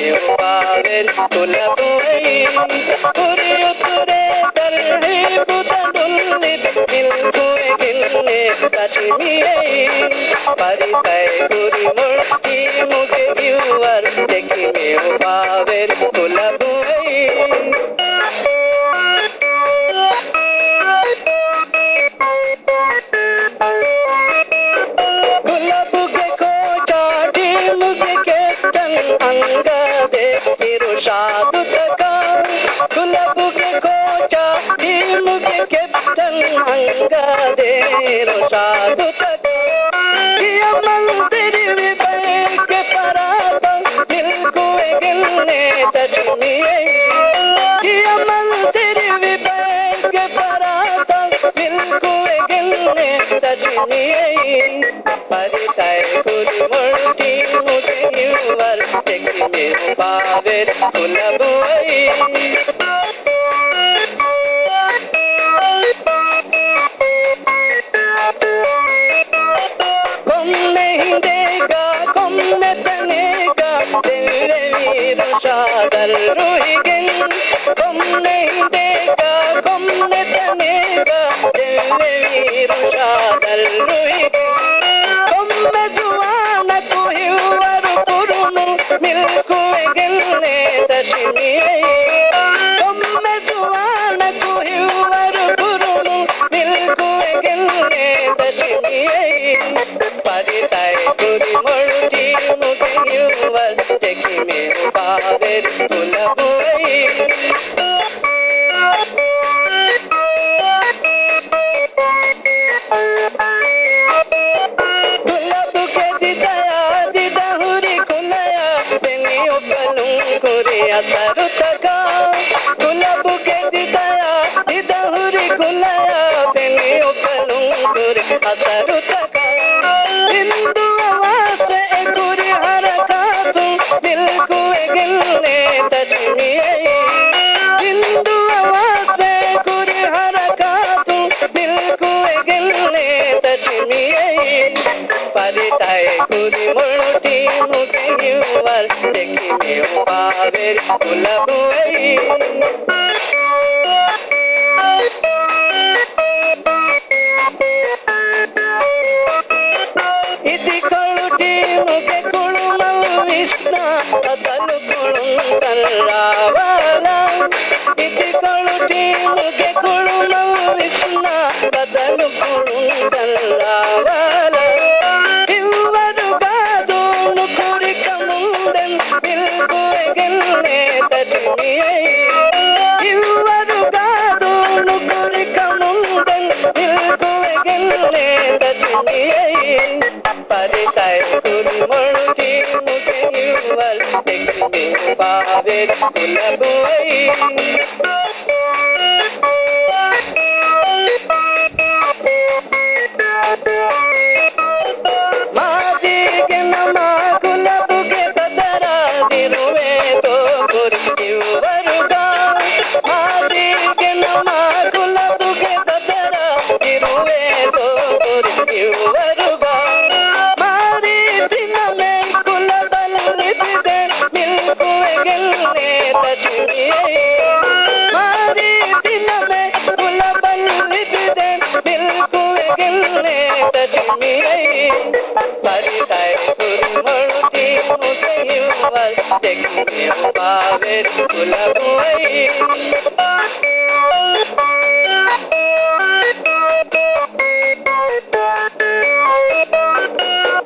देखिए पावेल कुलबुई पूरी उतरे करही बुदडुल्ली दिल कुए गिल्ले कश्मीरे परितय पूरी मुर्ती मुगे व्यूअर देखिए पावेल कुलबुई गुलाबुगे को चाटी मुगे के टन अंगदे इरुषादु तका गुलाबुगे को चाटी मुगे के टन अंगदे इरुषादु तका ये मंदिर विवेक के पराता दिल कुए गिलने तजमिए ये मंदिर विवेक के पराता दिल कुए गिलने तजमिए परितय पूरी मुर्ती मुगे व्यूअर देखिए पावेल कुलबुई गुम नहीं देगा गुम में तनेगा दिल वीर शादर रोहिगिन गुम नहीं देगा गुम में तनेगा दिल वीर शादर रोहिगिन परितय पूरी मुर्ती मुगे व्यूअर देखिए पावेल कुलबुई गुलाबुगे दिदया दिदहुरी कुलया बेनियो कलुंकुरी असरु तका गुलाबुगे दिदया दिदहुरी कुलया बेनियो कलुंकुरी असरु तका हिंदू आवाज़ गुरी हरकतु दिल कुए गिलने तजमिए हिंदू आवाज़ गुरी हरकतु दिल कुए गिलने तजमिए परितय पूरी मुर्ती मुगे व्यूअर देखिए पावेल कुलबुई इति कलुटी मुगे कुलुमल विष्णु अदलु कुलुंगल रावाला इति कलुटी मुगे कुलुमल विष्णु अदलु कुलुंगल रावाला इव्वरु गादु नुकुरी कमुंडन दिल कुए गिलने तजमिए इव्वरु गादु नुकुरी कमुंडन दिल कुए गिलने तजमिए परितय पूरी मुर्ती मुगे व्यूअर देखिए पावेल कुलबुई माजी के नमा गुलाबुगे तदरा दिरुवे तो पूरी व्यूअरुगा माजी के नमा गुलाबुगे तदरा दिरुवे तो पूरी व्यूअरुगा परितय पूरी मुर्ती मुगे व्यूअर देखिए पावेल कुलबुई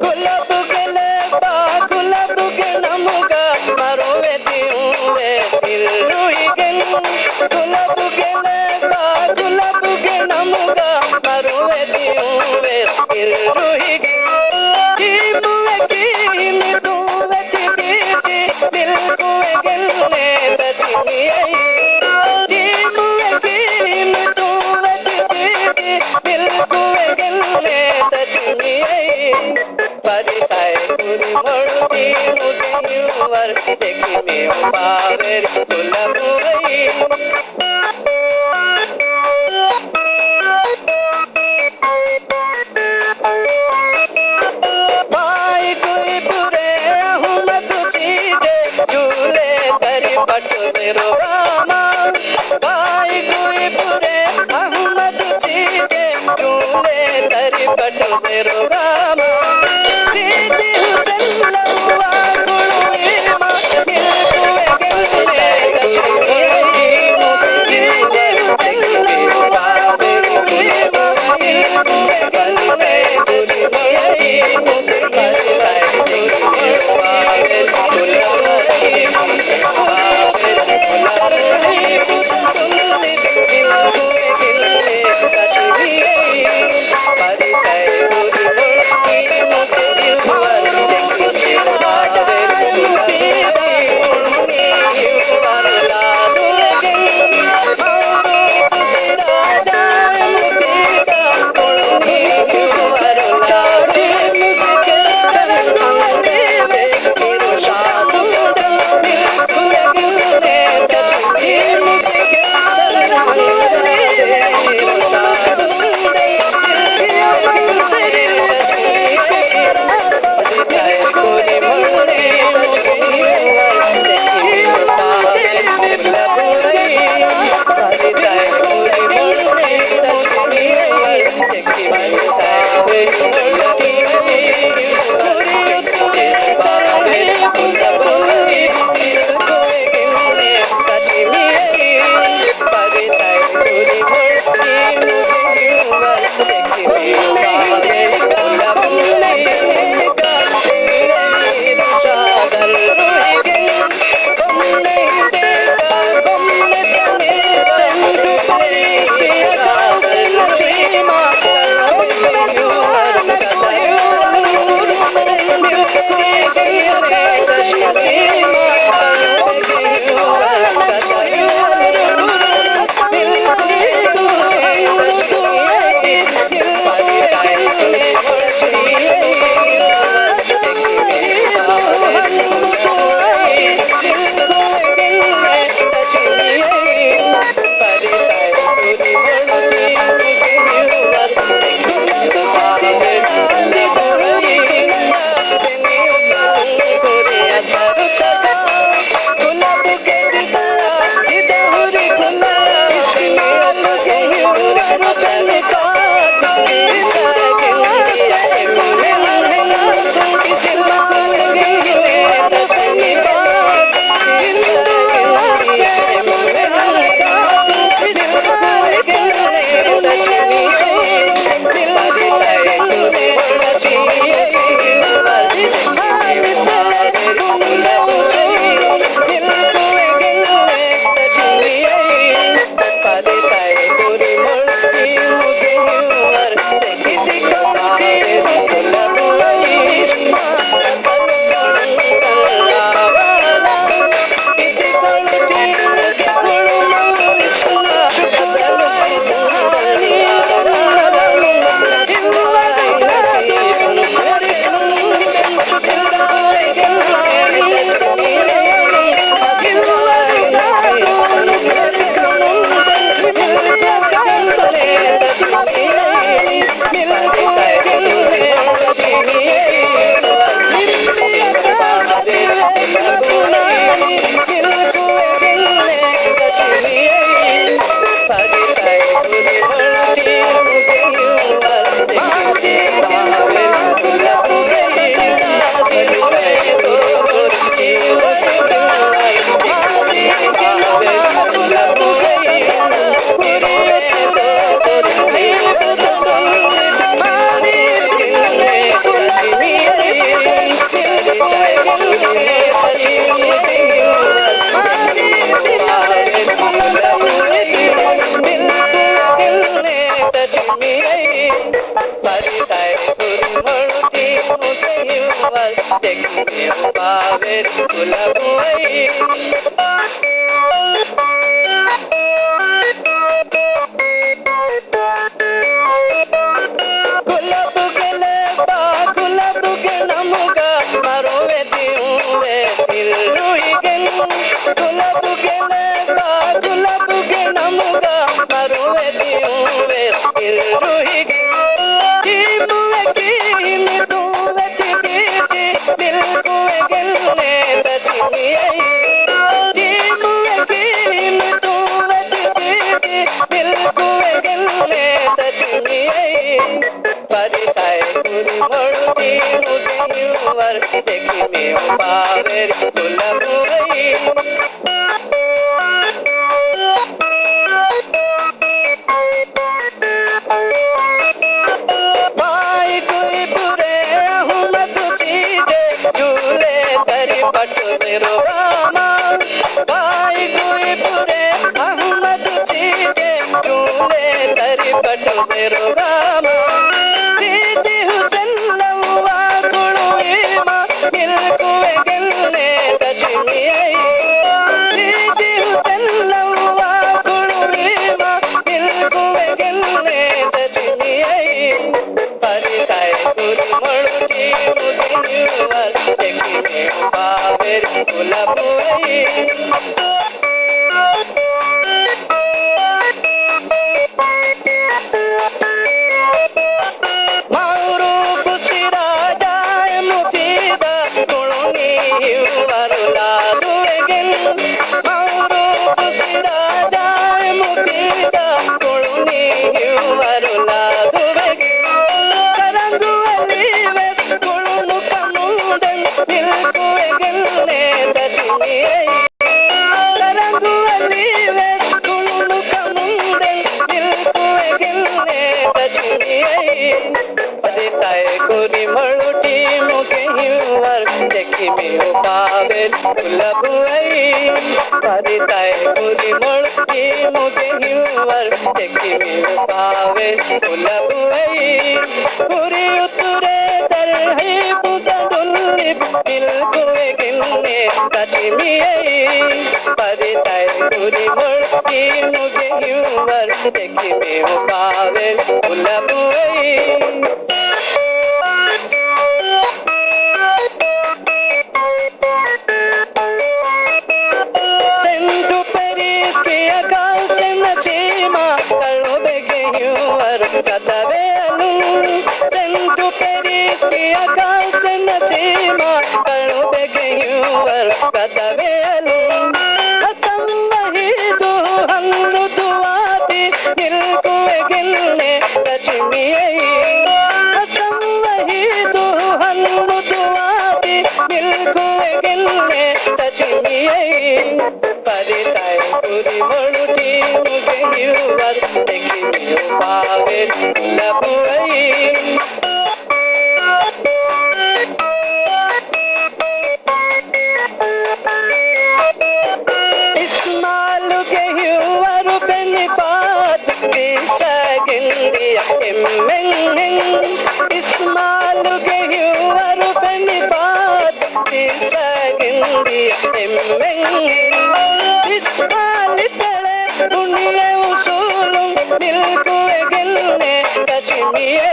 गुलाबुगे गुलाबुगे नमुगा मरोवे दियुवे दिल रोहिगिन गुलाबुगे गुलाबुगे नमुगा मरोवे दियुवे दिल रोहिगिन दिल कुए गिलने तजमिए दिल कुए गिलने तजमिए परितय पूरी मुर्ती मुगे व्यूअर देखिए पावेल कुलबुई भाई कोई बुरे अहमद सीधे Bye. meu paver kulabuai bai koi pure ahmad side jule tari patu mero rama bai koi pure ahmad side jule tari patu mero rama परिताय पूरी मुड़की मुझे हिवर देखी मेरे पावे बुलबुई पूरी उतरे तरही बुदा डुल्ली दिल कोए गिलने कचमिए परिताय पूरी मुड़की मुझे हिवर देखी मेरे पावे बुलबुई परिताय पूरी मुड़की मुझे हिवर देखी मेरे पावे बुलबुई इस्माइल के हिवर पे निपात दिशा गिंदिया एम्में इस्माइल के हिवर पे निपात दिशा गिंदिया एम्में दुनिया उसूलुम दिल को गिलने कचमिए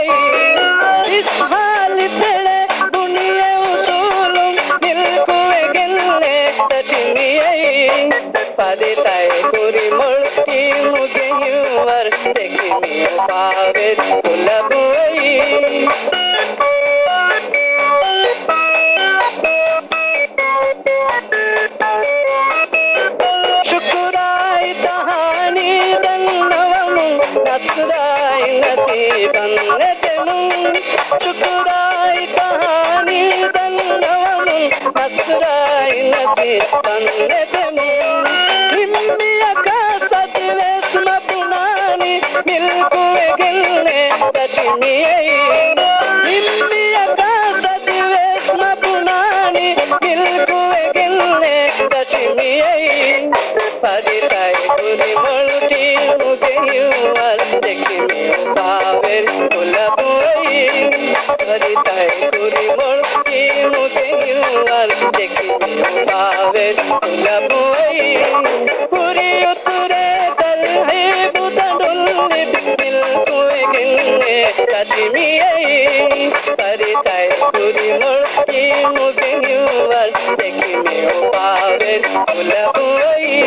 इस हाल तेरे दुनिया उसूलुम दिल को गिलने कचमिए परिताय पूरी मुड़की मुझे हिवर देखी मेरे पावे बुलबुई शुक्राई नसीबन नेतनु शुक्राई कहानी दन्नवनु शुक्राई नसीबन नेतनु हिम्मिया का सदवेश मपुनानी मिलकुए गिलने कचमिए हिम्मिया का सदवेश मपुनानी मिलकुए गिलने कचमिए परिताय पूरी मुड़की मुझे हिवर देखी मेरे पावे बुलबुई परिताय पूरी मुड़की मुझे हिवर देखी मेरे पावे बुलबुई पूरी उतरे तरही बुदा डुल्ली दिल कोए गिलने कचमिए परिताय पूरी मुड़की मुझे हिवर देखी मेरे पावे बुलबुई